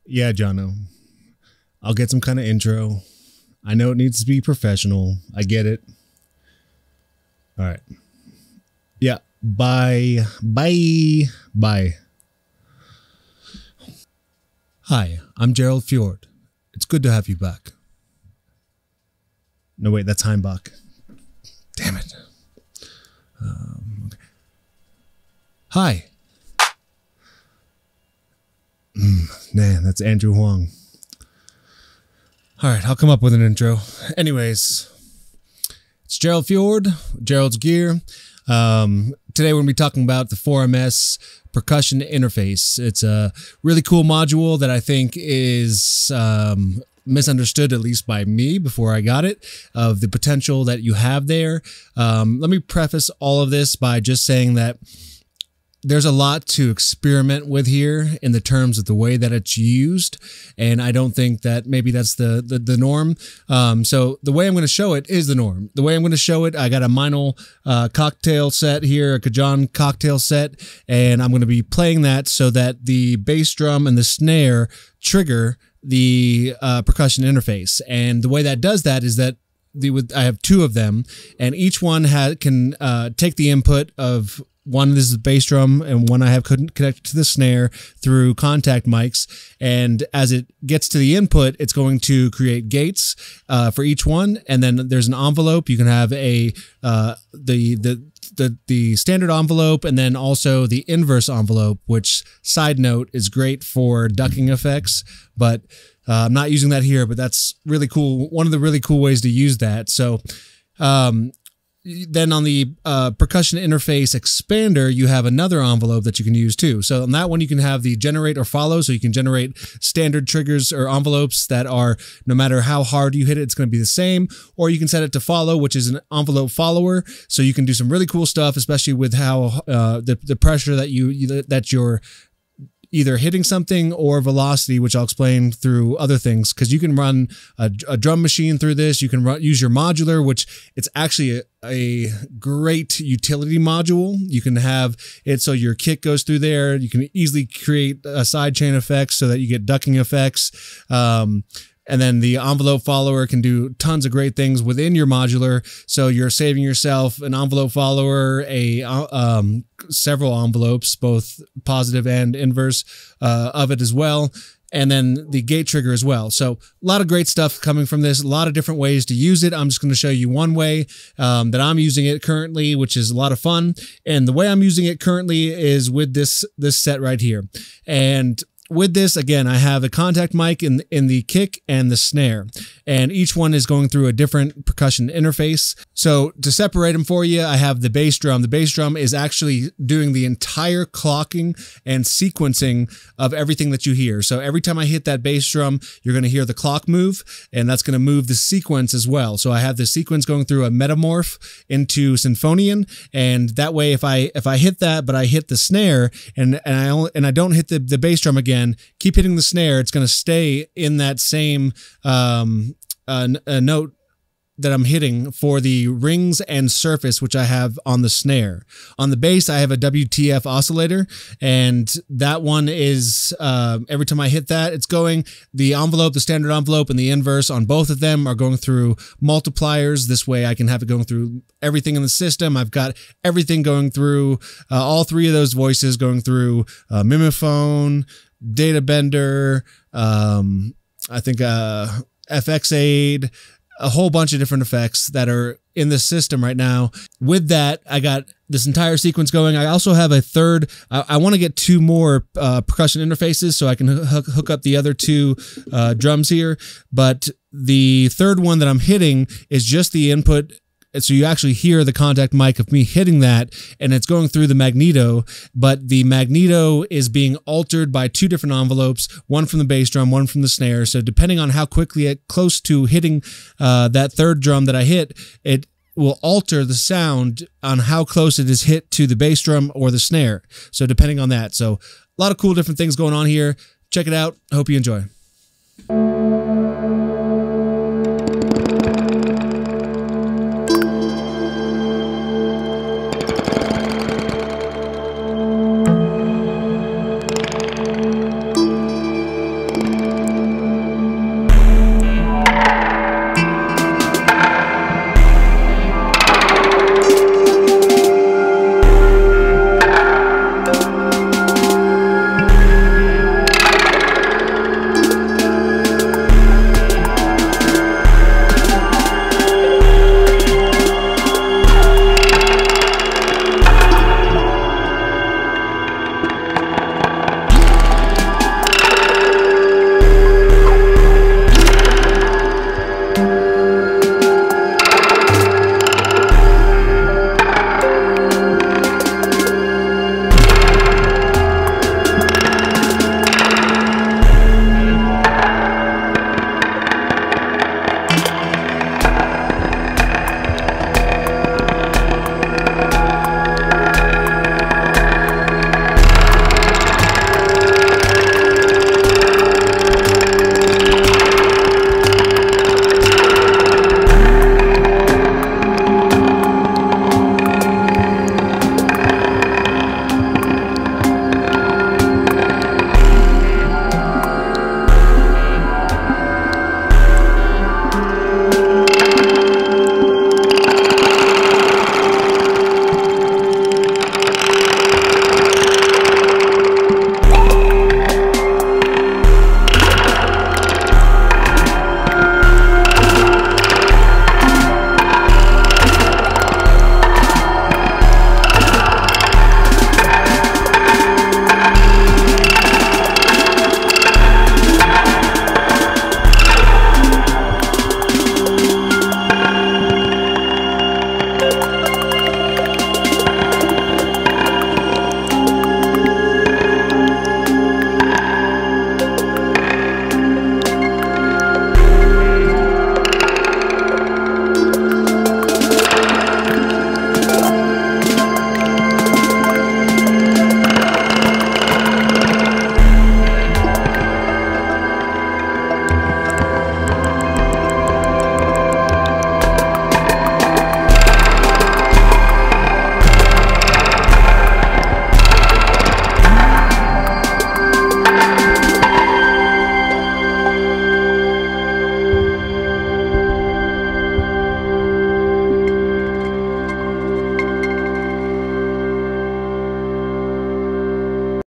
Yeah, Jono. I'll get some kind of intro. I know it needs to be professional. I get it. All right. Yeah. Bye. Bye. Bye. Hi, I'm Gerald Fjord. It's good to have you back. No, wait, that's Heimbach. Damn it. Okay. Hi. Man, that's Andrew Huang. All right, I'll come up with an intro. Anyways, it's Gerald Fjord, Gerald's Gjear. Today we're going to be talking about the 4ms Percussion Interface. It's a really cool module that I think is misunderstood, at least by me before I got it, of the potential that you have there. Let me preface all of this by just saying that there's a lot to experiment with here in the terms of the way that it's used, and I don't think that maybe that's the norm. So the way I'm going to show it is the norm. The way I'm going to show it, I got a Modular cocktail set here, a Cajon Cocktail set, and I'm going to be playing that so that the bass drum and the snare trigger the percussion interface. And the way that does that is that I have two of them, and each one can take the input of one. This is the bass drum, and one I have connected to the snare through contact mics. And as it gets to the input, it's going to create gates for each one. And then there's an envelope. You can have the standard envelope, and then also the inverse envelope, which, side note, is great for ducking effects. But I'm not using that here, but that's really cool. One of the really cool ways to use that. So then on the percussion interface expander, you have another envelope that you can use too. So on that one, you can have the generate or follow. So you can generate standard triggers or envelopes that are, no matter how hard you hit it, it's going to be the same. Or you can set it to follow, which is an envelope follower. So you can do some really cool stuff, especially with how the pressure that you're either hitting something or velocity, which I'll explain through other things, because you can run a drum machine through this. You can use your modular, which it's actually a great utility module. You can have it so your kick goes through there. You can easily create a side chain effects so that you get ducking effects. And then the envelope follower can do tons of great things within your modular. So you're saving yourself an envelope follower, several envelopes, both positive and inverse of it as well. And then the gate trigger as well. So a lot of great stuff coming from this, a lot of different ways to use it. I'm just going to show you one way that I'm using it currently, which is a lot of fun. And the way I'm using it currently is with this set right here. And with this, again, I have a contact mic in the kick and the snare, and each one is going through a different percussion interface. So to separate them for you, I have the bass drum. The bass drum is actually doing the entire clocking and sequencing of everything that you hear. So every time I hit that bass drum, you're going to hear the clock move, and that's going to move the sequence as well. So I have the sequence going through a metamorph into symphonian, and that way, if I hit that, but I hit the snare and I don't hit the bass drum again, keep hitting the snare, it's going to stay in that same note that I'm hitting for the rings and surface, which I have on the snare. On the bass, I have a WTF oscillator, and that one is, every time I hit that, it's going, the envelope, the standard envelope, and the inverse on both of them are going through multipliers. This way I can have it going through everything in the system. I've got everything going through, all three of those voices going through Mimiphone, Data Bender, I think FX Aid, a whole bunch of different effects that are in this system right now. With that, I got this entire sequence going. I also have a third. I want to get two more percussion interfaces so I can hook up the other two drums here. But the third one that I'm hitting is just the input. So you actually hear the contact mic of me hitting that, and it's going through the magneto, but the magneto is being altered by two different envelopes, one from the bass drum, one from the snare. So depending on how quickly close to hitting that third drum that I hit, it will alter the sound on how close it is hit to the bass drum or the snare. So depending on that. So a lot of cool different things going on here. Check it out. Hope you enjoy.